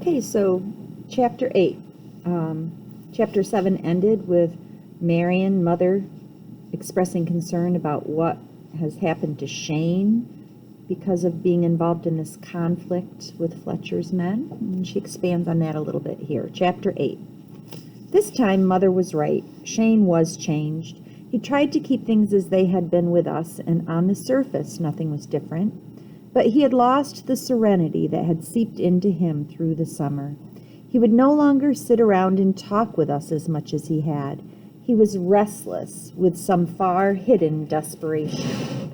Okay, so chapter 8. Chapter 7 ended with Marion, mother, expressing concern about what has happened to Shane because of being involved in this conflict with Fletcher's men. And she expands on that a little bit here. Chapter 8. This time, Mother was right. Shane was changed. He tried to keep things as they had been with us, and on the surface, nothing was different. But he had lost the serenity that had seeped into him through the summer. He would no longer sit around and talk with us as much as he had. He was restless with some far-hidden desperation.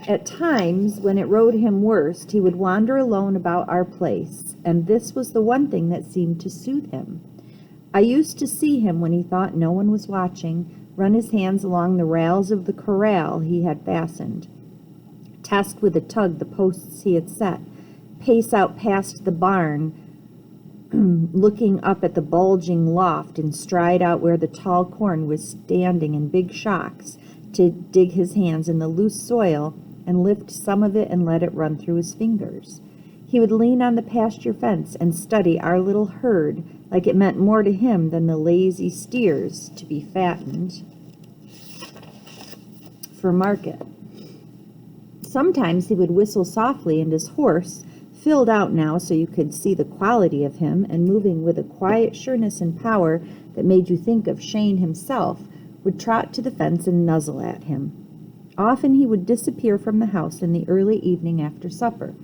At times, when it rode him worst, he would wander alone about our place, and this was the one thing that seemed to soothe him. I used to see him, when he thought no one was watching, run his hands along the rails of the corral he had fastened, test with a tug the posts he had set, pace out past the barn, looking up at the bulging loft, and stride out where the tall corn was standing in big shocks to dig his hands in the loose soil and lift some of it and let it run through his fingers. He would lean on the pasture fence and study our little herd like it meant more to him than the lazy steers to be fattened for market. Sometimes he would whistle softly, and his horse, filled out now so you could see the quality of him and moving with a quiet sureness and power that made you think of Shane himself, would trot to the fence and nuzzle at him. Often he would disappear from the house in the early evening after supper.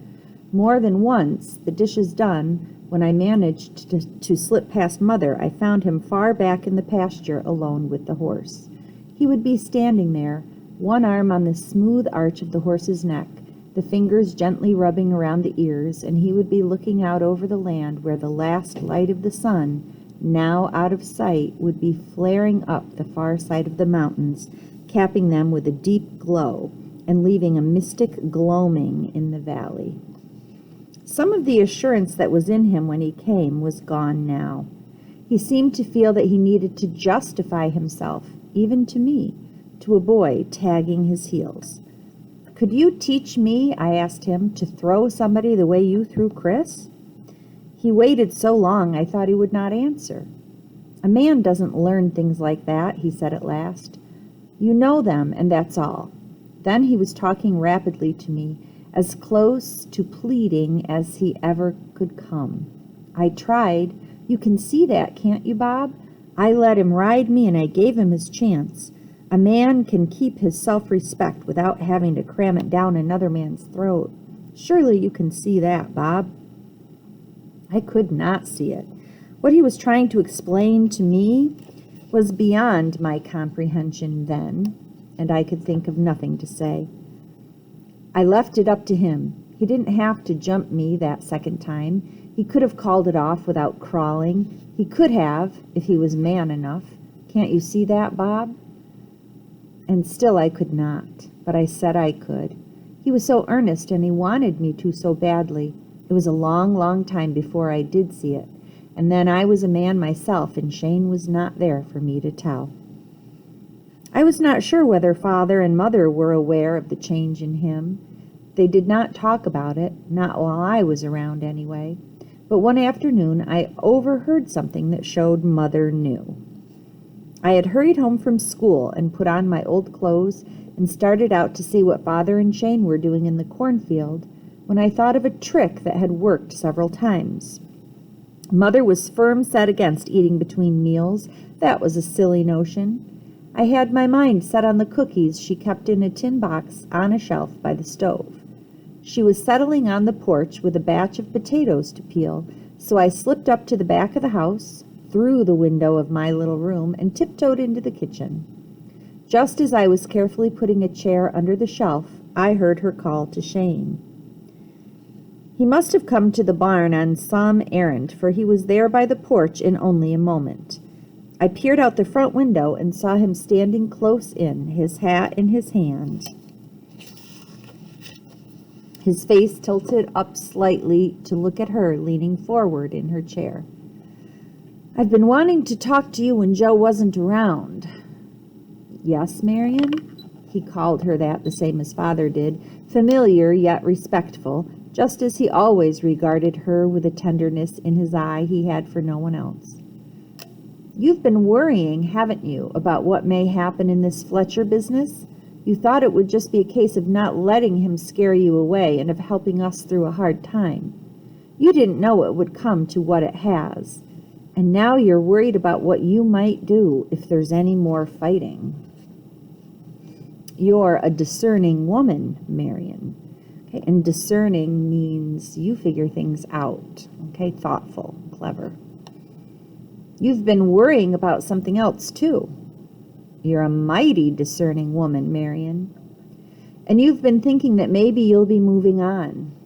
More than once, the dishes done, when I managed to slip past Mother, I found him far back in the pasture alone with the horse. He would be standing there, one arm on the smooth arch of the horse's neck, the fingers gently rubbing around the ears, and he would be looking out over the land where the last light of the sun, now out of sight, would be flaring up the far side of the mountains, capping them with a deep glow and leaving a mystic gloaming in the valley. Some of the assurance that was in him when he came was gone now. He seemed to feel that he needed to justify himself, even to me, to a boy tagging his heels. "Could you teach me," I asked him, "to throw somebody the way you threw Chris?" He waited so long I thought he would not answer. "A man doesn't learn things like that," he said at last. "You know them, and that's all." Then he was talking rapidly to me, as close to pleading as he ever could come. I tried. "You can see that, can't you, Bob? I let him ride me, and I gave him his chance. A man can keep his self-respect without having to cram it down another man's throat. Surely you can see that, Bob." I could not see it. What he was trying to explain to me was beyond my comprehension then, and I could think of nothing to say. I left it up to him. He didn't have to jump me that second time. He could have called it off without crawling. He could have, if he was man enough. Can't you see that, Bob? And still I could not, but I said I could. He was so earnest, and he wanted me to so badly. It was a long, long time before I did see it, and then I was a man myself, and Shane was not there for me to tell. I was not sure whether Father and Mother were aware of the change in him. They did not talk about it, not while I was around anyway. But one afternoon I overheard something that showed Mother knew. I had hurried home from school and put on my old clothes and started out to see what Father and Shane were doing in the cornfield when I thought of a trick that had worked several times. Mother was firm set against eating between meals. That was a silly notion. I had my mind set on the cookies she kept in a tin box on a shelf by the stove. She was settling on the porch with a batch of potatoes to peel, so I slipped up to the back of the house, through the window of my little room, and tiptoed into the kitchen. Just as I was carefully putting a chair under the shelf, I heard her call to Shane. He must have come to the barn on some errand, for he was there by the porch in only a moment. I peered out the front window and saw him standing close in, his hat in his hand, his face tilted up slightly to look at her, leaning forward in her chair. "I've been wanting to talk to you when Joe wasn't around." "Yes, Marion?" He called her that the same as Father did, familiar yet respectful, just as he always regarded her with a tenderness in his eye he had for no one else. You've been worrying, haven't you, about what may happen in this Fletcher business? You thought it would just be a case of not letting him scare you away and of helping us through a hard time. You didn't know it would come to what it has. And now you're worried about what you might do if there's any more fighting. You're a discerning woman, Marion. Okay, and discerning means you figure things out. Okay, thoughtful, clever. You've been worrying about something else, too. You're a mighty discerning woman, Marion. And you've been thinking that maybe you'll be moving on.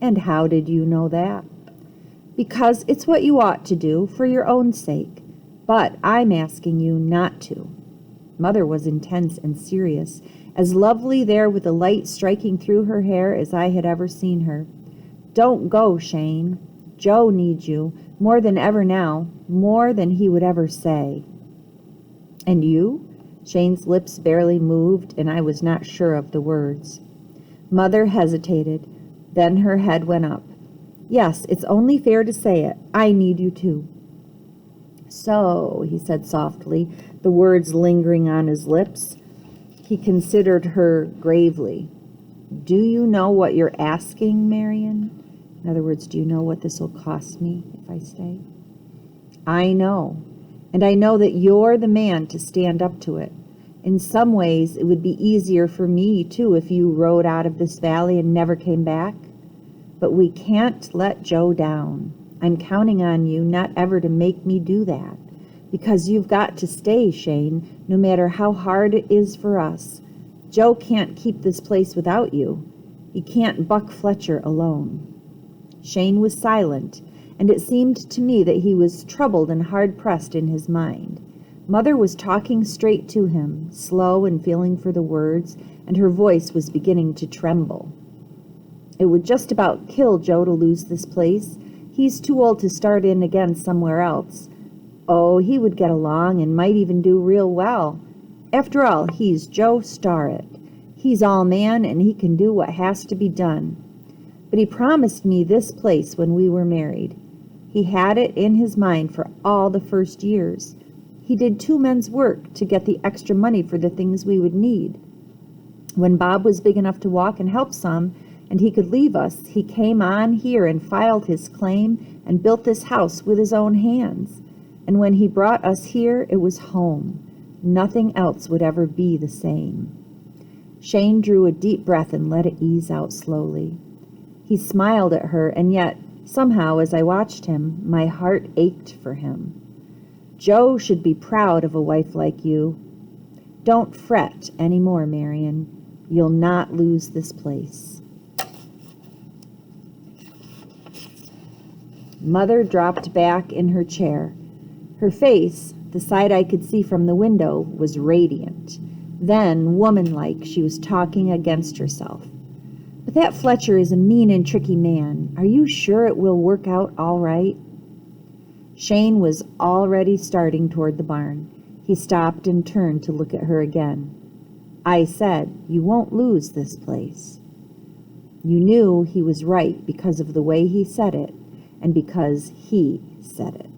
And how did you know that? Because it's what you ought to do for your own sake. But I'm asking you not to. Mother was intense and serious, as lovely there with the light striking through her hair as I had ever seen her. Don't go, Shane. Joe needs you, more than ever now, more than he would ever say. And you? Shane's lips barely moved, and I was not sure of the words. Mother hesitated. Then her head went up. Yes, it's only fair to say it. I need you too. So, he said softly, the words lingering on his lips. He considered her gravely. Do you know what you're asking, Marion? In other words, do you know what this will cost me if I stay? I know. And I know that you're the man to stand up to it. In some ways, it would be easier for me, too, if you rode out of this valley and never came back. But we can't let Joe down. I'm counting on you not ever to make me do that. Because you've got to stay, Shane, no matter how hard it is for us. Joe can't keep this place without you. He can't buck Fletcher alone. Shane was silent, and it seemed to me that he was troubled and hard-pressed in his mind. Mother was talking straight to him, slow and feeling for the words, and her voice was beginning to tremble. It would just about kill Joe to lose this place. He's too old to start in again somewhere else. Oh, he would get along and might even do real well. After all, he's Joe Starrett. He's all man, and he can do what has to be done. But he promised me this place when we were married. He had it in his mind for all the first years. He did 2 men's work to get the extra money for the things we would need. When Bob was big enough to walk and help some, and he could leave us, he came on here and filed his claim and built this house with his own hands. And when he brought us here, it was home. Nothing else would ever be the same. Shane drew a deep breath and let it ease out slowly. He smiled at her, and yet, somehow, as I watched him, my heart ached for him. Joe should be proud of a wife like you. Don't fret any more, Marion. You'll not lose this place. Mother dropped back in her chair. Her face, the side I could see from the window, was radiant. Then, woman-like, she was talking against herself. But that Fletcher is a mean and tricky man. Are you sure it will work out all right? Shane was already starting toward the barn. He stopped and turned to look at her again. I said, you won't lose this place. You knew he was right because of the way he said it, and because he said it.